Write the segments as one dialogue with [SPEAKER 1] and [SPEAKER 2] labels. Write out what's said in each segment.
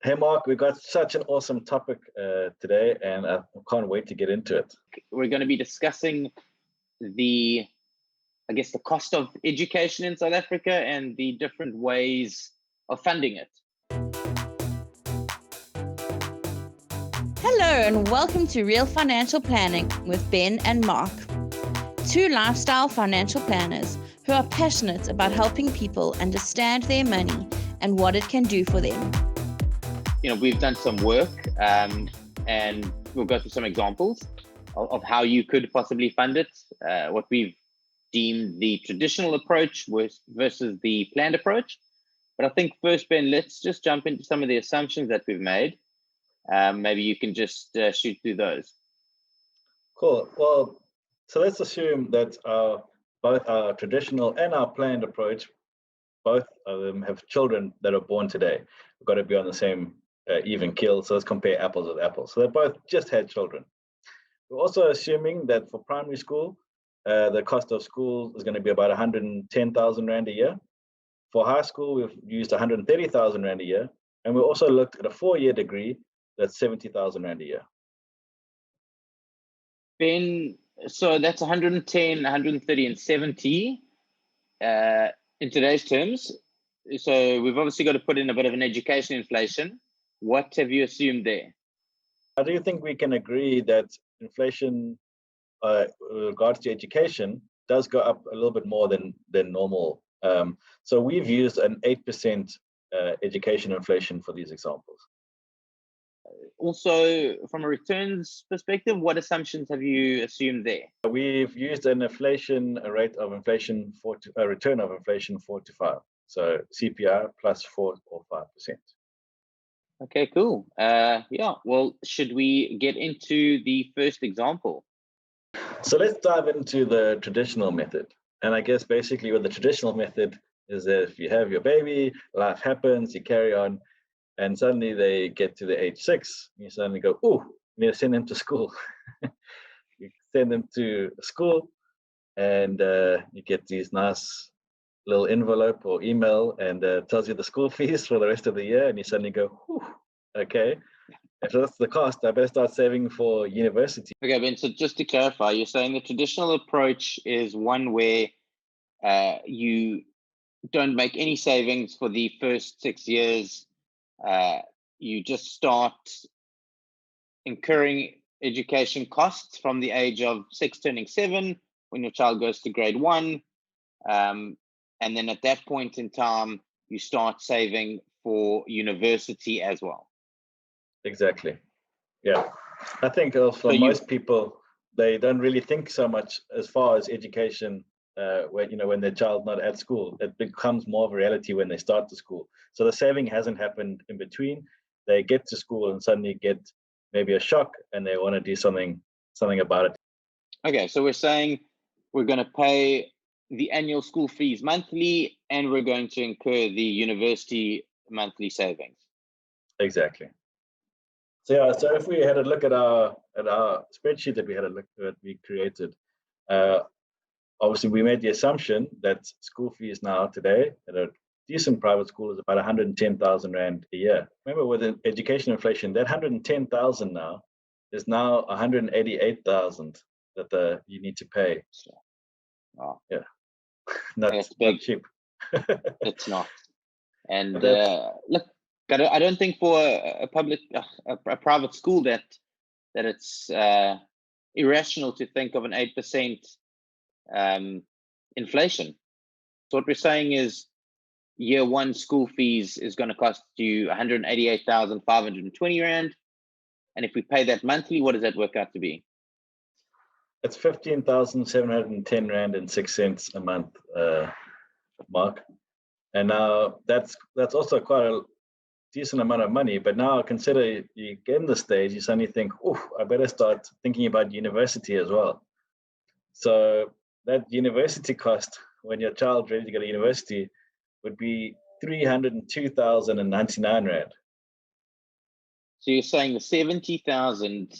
[SPEAKER 1] Hey, Mark, we've got such an awesome topic today, and I can't wait to get into it.
[SPEAKER 2] We're going to be discussing the cost of education in South Africa and the different ways of funding it.
[SPEAKER 3] Hello, and welcome to Real Financial Planning with Ben and Mark, two lifestyle financial planners who are passionate about helping people understand their money and what it can do for them.
[SPEAKER 2] We've done some work and we'll go through some examples of how you could possibly fund it, what we've deemed the traditional approach versus the planned approach. But I think first, Ben, let's just jump into some of the assumptions that we've made. Maybe you can just shoot through those.
[SPEAKER 1] Cool. Well, so let's assume that both our traditional and our planned approach, both of them have children that are born today. We've got to be on the same even keel. So let's compare apples with apples. So they both just had children. We're also assuming that for primary school, the cost of school is going to be about 110,000 Rand a year. For high school, we've used 130,000 Rand a year. And we also looked at a 4-year degree that's 70,000 Rand a year.
[SPEAKER 2] Ben, so that's 110, 130, and 70 in today's terms. So we've obviously got to put in a bit of an education inflation. What have you assumed there?
[SPEAKER 1] I do think we can agree that inflation with regards to education does go up a little bit more than normal. So we've used an 8% education inflation for these examples.
[SPEAKER 2] Also, from a returns perspective, what assumptions have you assumed there?
[SPEAKER 1] We've used a return of inflation 4 to 5. So CPI plus 4 or 5%.
[SPEAKER 2] Okay, cool. Well, should we get into the first example?
[SPEAKER 1] So let's dive into the traditional method. And I guess basically what the traditional method is that if you have your baby, life happens, you carry on, and suddenly they get to the age 6, you suddenly go, oh, you need to send them to school. You send them to school and you get these nice little envelope or email and tells you the school fees for the rest of the year, and you suddenly go, whew, okay, if that's the cost, I better start saving for university.
[SPEAKER 2] Okay, Ben, so just to clarify, you're saying the traditional approach is one where you don't make any savings for the first 6 years. You just start incurring education costs from the age of 6 turning 7 when your child goes to grade 1. And then at that point in time, you start saving for university as well.
[SPEAKER 1] Exactly. Yeah. I think for most people, they don't really think so much as far as education when their child's not at school. It becomes more of a reality when they start the school. So the saving hasn't happened in between. They get to school and suddenly get maybe a shock and they want to do something about it.
[SPEAKER 2] Okay, so we're saying we're going to pay the annual school fees monthly, and we're going to incur the university monthly savings.
[SPEAKER 1] Exactly. So if we had a look at our spreadsheet that we created, obviously we made the assumption that school fees now today at a decent private school is about 110,000 Rand a year. Remember, with education inflation, that 110,000 now is now 188,000 that you need to pay.
[SPEAKER 2] Wow.
[SPEAKER 1] Yeah. Not cheap.
[SPEAKER 2] It's not. And look, I don't think for a private school that it's irrational to think of an 8% inflation. So what we're saying is year 1 school fees is going to cost you 188,520 Rand. And if we pay that monthly, what does that work out to be?
[SPEAKER 1] It's 15,710 Rand and 6 cents a month, Mark. And now that's also quite a decent amount of money. But now consider you get in the stage, you suddenly think, oh, I better start thinking about university as well. So that university cost when your child's ready to go to university would be 302,099 Rand.
[SPEAKER 2] So you're saying the 70,000,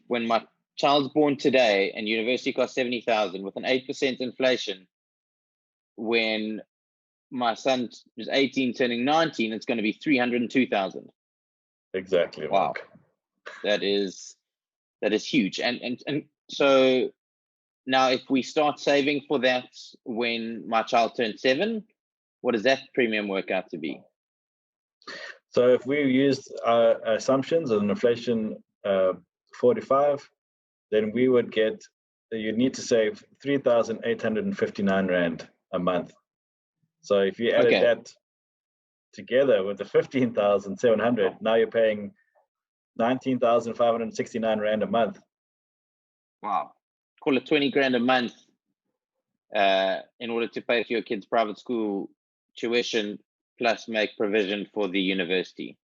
[SPEAKER 2] when my child's born today and university costs 70,000 with an 8% inflation, when my son is 18 turning 19, it's going to be 302,000.
[SPEAKER 1] Exactly,
[SPEAKER 2] Wow,
[SPEAKER 1] Mark.
[SPEAKER 2] that is huge. And so now, if we start saving for that when my child turns 7, what does that premium work out to be?
[SPEAKER 1] So if we use our assumptions of an inflation 45, then we would get, you need to save 3,859 Rand a month. So if you added that together with the 15,700, now you're paying 19,569 Rand a month.
[SPEAKER 2] Wow. Call it 20 grand a month in order to pay for your kids' private school tuition, plus make provision for the university.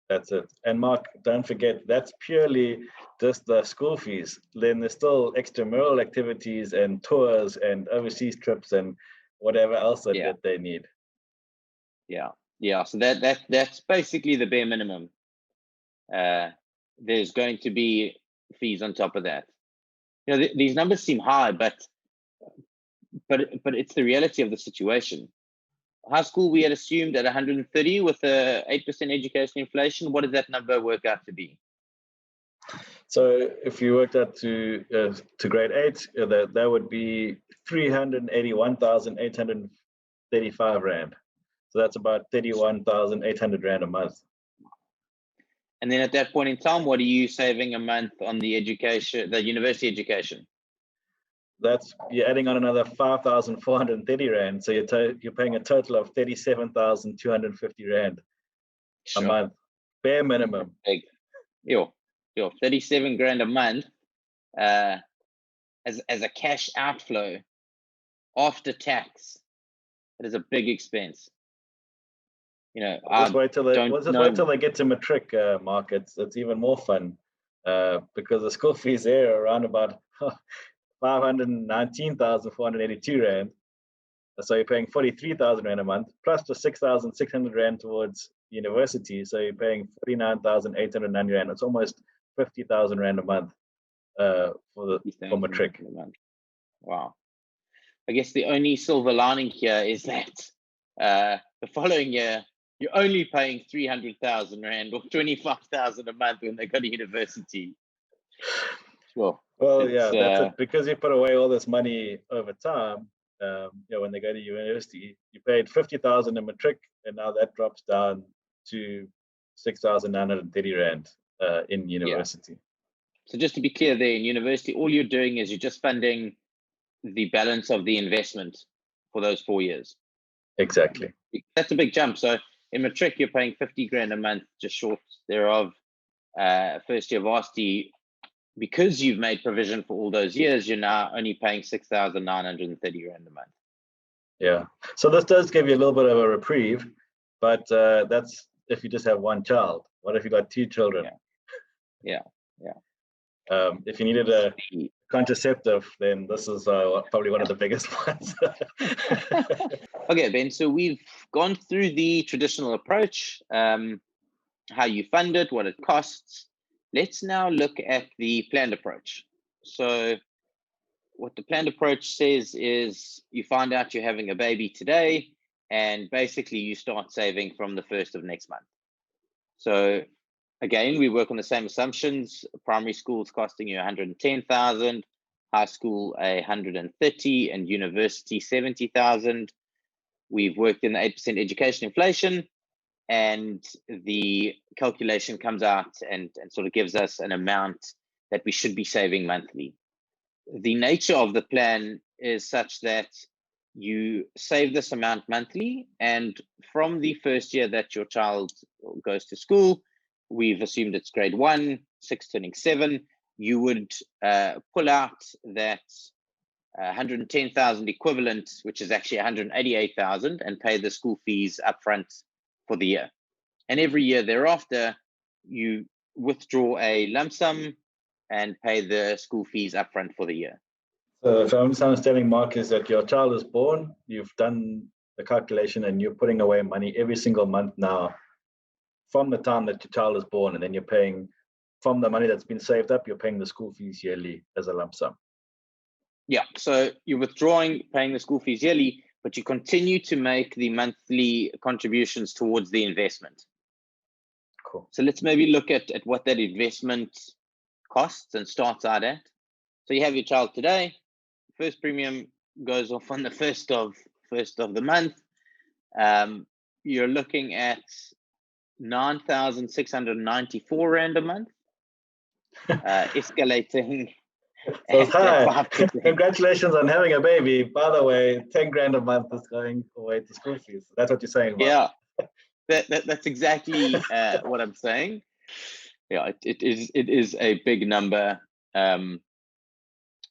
[SPEAKER 1] That's it. And Mark, don't forget, that's purely just the school fees. Then there's still extramural activities and tours and overseas trips and whatever else that they need.
[SPEAKER 2] Yeah. So that's basically the bare minimum. There's going to be fees on top of that. You know, these numbers seem high, but it's the reality of the situation. High school, we had assumed at 130 with a 8% education inflation. What does that number work out to be?
[SPEAKER 1] So if you worked out to grade 8, that would be 381,835 Rand. So that's about 31,800 Rand a month.
[SPEAKER 2] And then at that point in time, what are you saving a month on the education, the university education?
[SPEAKER 1] You're adding on another 5,430 Rand. So you're paying a total of 37,250 Rand a month, bare minimum.
[SPEAKER 2] Big. Yo, 37 grand a month as a cash outflow after tax. It is a big expense. You know,
[SPEAKER 1] just wait till they get to matric, Mark. It's even more fun because the school fees there are around about 519,482 Rand. So you're paying 43,000 Rand a month, plus the 6,600 Rand towards university. So you're paying 49,890 Rand. It's almost 50,000 Rand a month for matric.
[SPEAKER 2] Wow. I guess the only silver lining here is that the following year, you're only paying 300,000 Rand or 25,000 a month when they go to university. Sure.
[SPEAKER 1] Well, that's it. Because you put away all this money over time, when they go to university, you paid 50,000 in matric, and now that drops down to 6,930 Rand in university.
[SPEAKER 2] Yeah. So just to be clear there, in university, all you're doing is you're just funding the balance of the investment for those 4 years.
[SPEAKER 1] Exactly.
[SPEAKER 2] That's a big jump. So in matric, you're paying 50 grand a month, just short thereof. First year varsity, because you've made provision for all those years, you're now only paying 6,930 Rand a month.
[SPEAKER 1] Yeah. So this does give you a little bit of a reprieve, but that's if you just have one child. What if you got 2 children?
[SPEAKER 2] Yeah.
[SPEAKER 1] If you needed a contraceptive, then this is probably one of the biggest ones.
[SPEAKER 2] Okay, Ben. So we've gone through the traditional approach, how you fund it, what it costs. Let's now look at the planned approach. So what the planned approach says is you find out you're having a baby today, and basically you start saving from the 1st of next month. So again, we work on the same assumptions. Primary school is costing you 110,000, high school 130, and university 70,000. We've worked in the 8% education inflation, and the calculation comes out and sort of gives us an amount that we should be saving monthly. The nature of the plan is such that you save this amount monthly, and from the first year that your child goes to school, we've assumed it's grade 1, 6 turning 7, you would pull out that 110,000 equivalent, which is actually 188,000, and pay the school fees upfront for the year. And every year thereafter, you withdraw a lump sum and pay the school fees upfront for the year.
[SPEAKER 1] So if I'm understanding, Mark, is that your child is born, you've done the calculation, and you're putting away money every single month now from the time that your child is born, and then you're paying from the money that's been saved up, you're paying the school fees yearly as a lump sum.
[SPEAKER 2] Yeah, so you're withdrawing, paying the school fees yearly, but you continue to make the monthly contributions towards the investment.
[SPEAKER 1] Cool.
[SPEAKER 2] So let's maybe look at what that investment costs and starts out at. So you have your child today. First premium goes off on the first of the month. You're looking at 9,694 rand a month, escalating.
[SPEAKER 1] So it's high.
[SPEAKER 2] 5%.
[SPEAKER 1] Congratulations on having a baby. By the way, 10 grand a month is going away to school fees. That's what you're saying, Mark.
[SPEAKER 2] Yeah, that's exactly what I'm saying. Yeah, it is a big number, and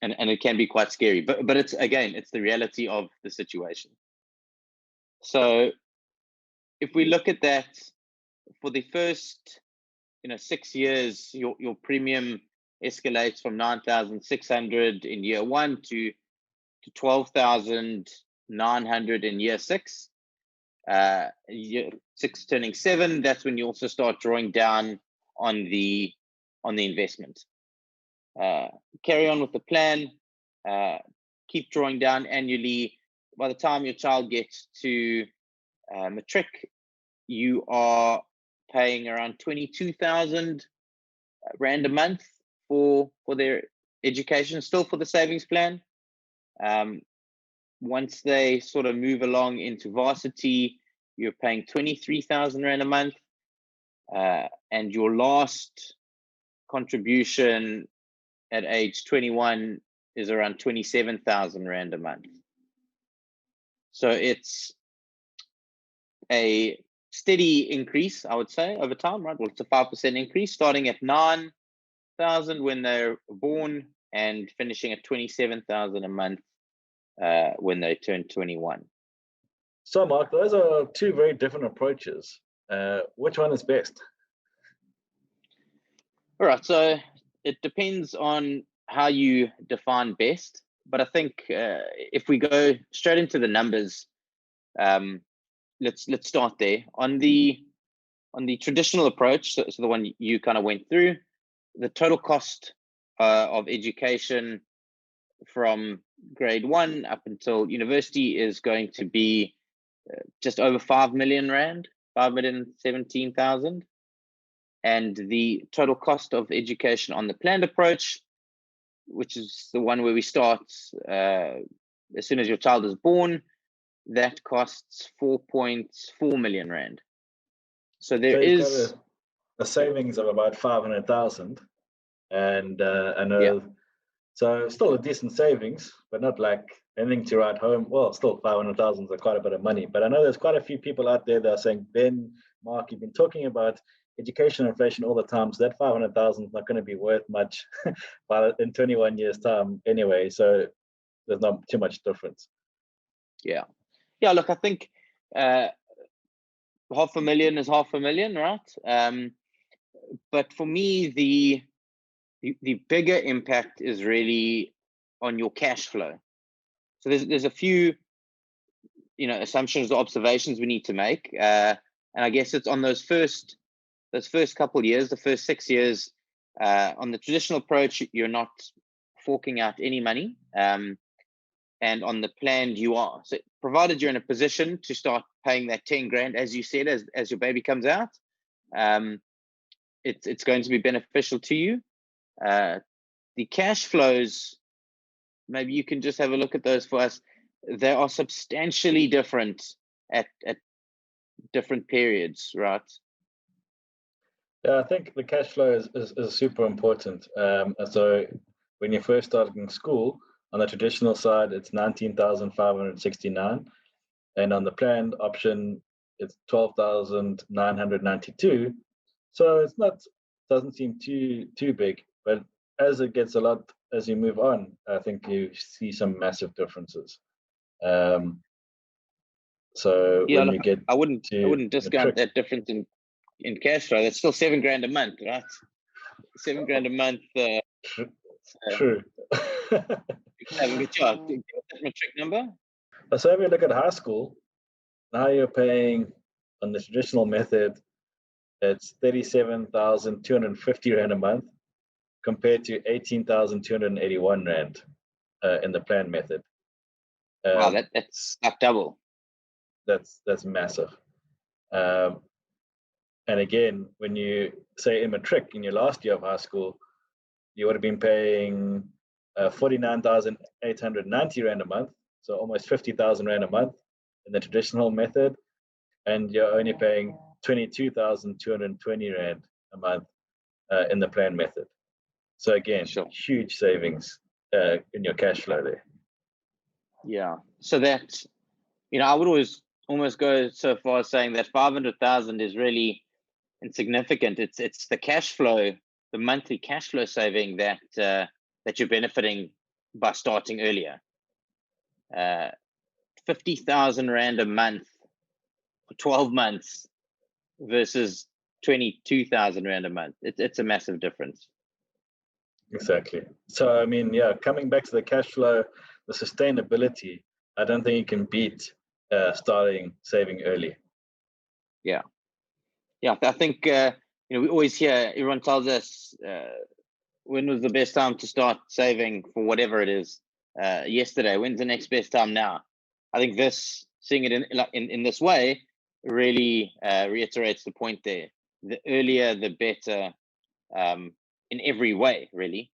[SPEAKER 2] it can be quite scary. But it's the reality of the situation. So if we look at that for the first 6 years, your premium escalates from 9,600 in year 1 to 12,900 in year 6. Year 6 turning 7, that's when you also start drawing down on the investment. Carry on with the plan. Keep drawing down annually. By the time your child gets to matric, you are paying around 22,000 rand a month for their education, still for the savings plan. Once they sort of move along into varsity, you're paying 23,000 rand a month, and your last contribution at age 21 is around 27,000 rand a month. So it's a steady increase, I would say, over time, right? Well, it's a 5% increase, starting at 9,000 when they're born and finishing at 27,000 a month when they turn 21.
[SPEAKER 1] So, Mark, those are two very different approaches. Which one is best?
[SPEAKER 2] All right, so it depends on how you define best, but I think if we go straight into the numbers, let's start there. On the traditional approach, so the one you kind of went through, the total cost of education from grade 1 up until university is going to be just over 5 million rand, 5,017,000. And the total cost of education on the planned approach, which is the one where we start as soon as your child is born, that costs 4.4 million rand. So there is
[SPEAKER 1] a savings of about 500,000, and so still a decent savings, but not like anything to write home. Well, still 500,000 is quite a bit of money. But I know there's quite a few people out there that are saying, Ben, Mark, you've been talking about education inflation all the time, so that 500,000 is not going to be worth much in 21 years' time anyway. So there's not too much difference.
[SPEAKER 2] Yeah. Look, I think 500,000 is 500,000, right? But for me, the bigger impact is really on your cash flow. So there's a few, assumptions or observations we need to make, and I guess it's on those first couple of years, the first 6 years. On the traditional approach, you're not forking out any money, and on the planned, you are. So provided you're in a position to start paying that 10 grand, as you said, as your baby comes out, it's going to be beneficial to you. The cash flows, maybe you can just have a look at those for us. They are substantially different at different periods, right?
[SPEAKER 1] Yeah, I think the cash flow is super important. So when you first start in school, on the traditional side, it's 19,569, and on the planned option, it's 12,992. So doesn't seem too big, but as it gets as you move on, I think you see some massive differences. So when you get,
[SPEAKER 2] I wouldn't discount that difference in cash flow. That's still 7 grand a month, right? 7 grand a month.
[SPEAKER 1] True.
[SPEAKER 2] Have a good job. Give us that matric number.
[SPEAKER 1] So if you look at high school, now you're paying on the traditional method, it's 37,250 rand a month compared to 18,281 rand in the planned method.
[SPEAKER 2] Wow, that's not double.
[SPEAKER 1] That's massive. And again, when you say in matric in your last year of high school, you would have been paying 49,890 Rand a month, so almost 50,000 Rand a month in the traditional method, and you're only paying 22,220 Rand a month in the plan method. So again, huge savings in your cash flow there.
[SPEAKER 2] Yeah. So that, I would almost go so far as saying that 500,000 is really insignificant. It's the cash flow, the monthly cash flow saving that you're benefiting by starting earlier. 50,000 Rand a month for 12 months versus 22,000 Rand a month. It's a massive difference.
[SPEAKER 1] Exactly. So, I mean, yeah, coming back to the cash flow, the sustainability, I don't think you can beat starting saving early.
[SPEAKER 2] Yeah. Yeah, I think, we always hear, everyone tells us, when was the best time to start saving for whatever it is? Yesterday. When's the next best time now? I think seeing it in this way really reiterates the point there. The earlier, the better, in every way, really.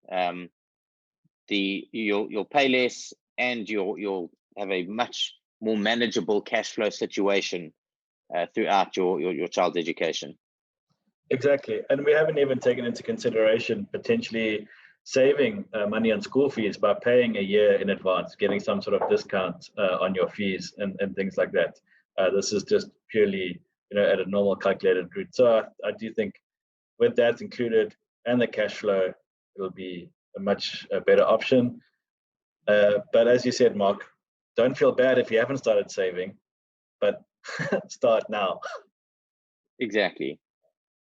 [SPEAKER 2] You'll pay less, and you'll have a much more manageable cash flow situation throughout your child's education.
[SPEAKER 1] Exactly. And we haven't even taken into consideration potentially saving money on school fees by paying a year in advance, getting some sort of discount on your fees and things like that. This is just purely, at a normal calculated route. So I do think with that included and the cash flow, it'll be a much better option. But as you said, Mark, don't feel bad if you haven't started saving, but start now.
[SPEAKER 2] Exactly.